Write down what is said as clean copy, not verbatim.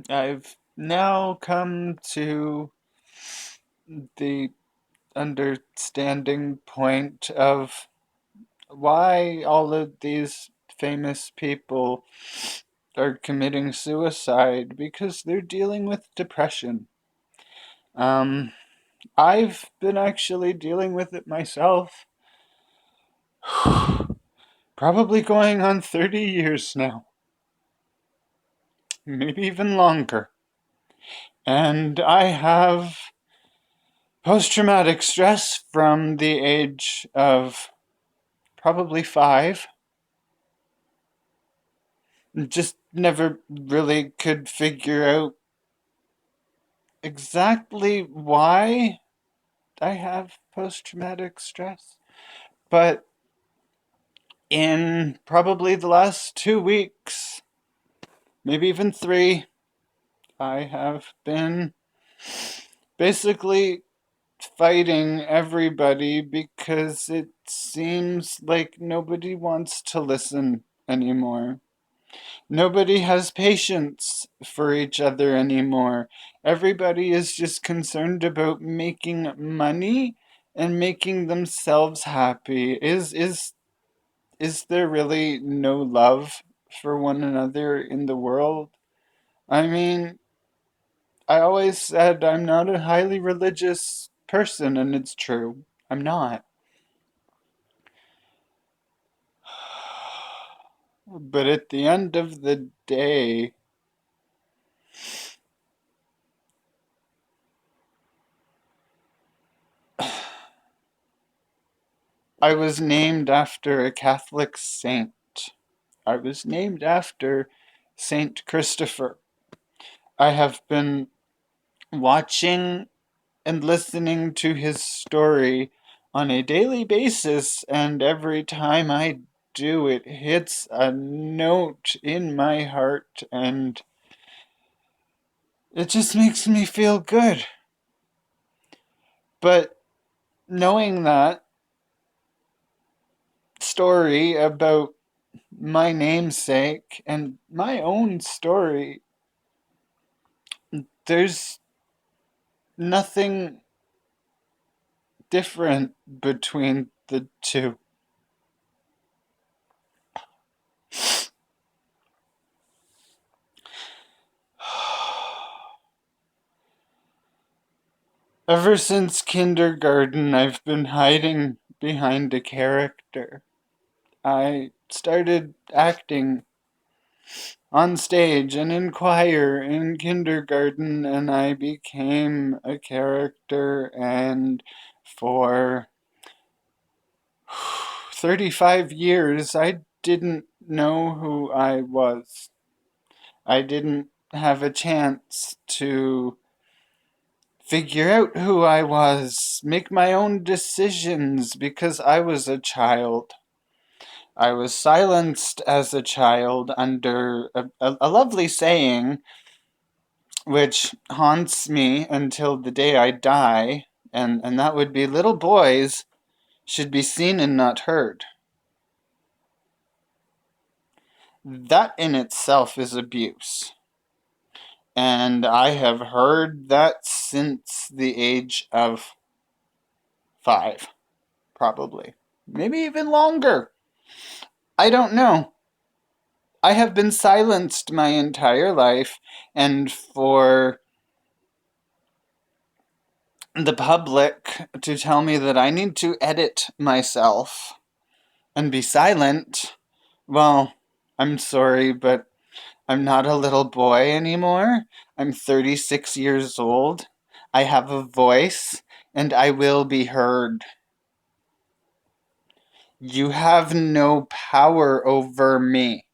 I've now come to the understanding point of why all of these famous people are committing suicide because they're dealing with depression. Um, I've been actually dealing with it myself, probably going on 30 years now, maybe even longer. And I have post traumatic stress from the age of probably 5. Just never really could figure out exactly why I have post traumatic stress. But in probably the last 2 weeks, maybe even 3, I have been basically fighting everybody because it seems like nobody wants to listen anymore. Nobody has patience for each other anymore. Everybody is just concerned about making money and making themselves happy. Is there really no love for one another in the world? I mean, I always said I'm not a highly religious person, and it's true. I'm not. But at the end of the day, I was named after a Catholic saint. I was named after Saint Christopher. I have been watching and listening to his story on a daily basis, and every time I do, it hits a note in my heart, and it just makes me feel good. But knowing that story about my namesake and my own story, there's nothing different between the two. Ever since kindergarten, I've been hiding behind a character. I started acting on stage and in choir in kindergarten, and I became a character, and for 35 years, I didn't know who I was. I didn't have a chance to figure out who I was, make my own decisions because I was a child. I was silenced as a child under a lovely saying which haunts me until the day I die, and that would be little boys should be seen and not heard. That in itself is abuse. And I have heard that since the age of 5, probably. Maybe even longer. I don't know. I have been silenced my entire life, and for the public to tell me that I need to edit myself and be silent, well, I'm sorry, but I'm not a little boy anymore. I'm 36 years old. I have a voice, and I will be heard. You have no power over me.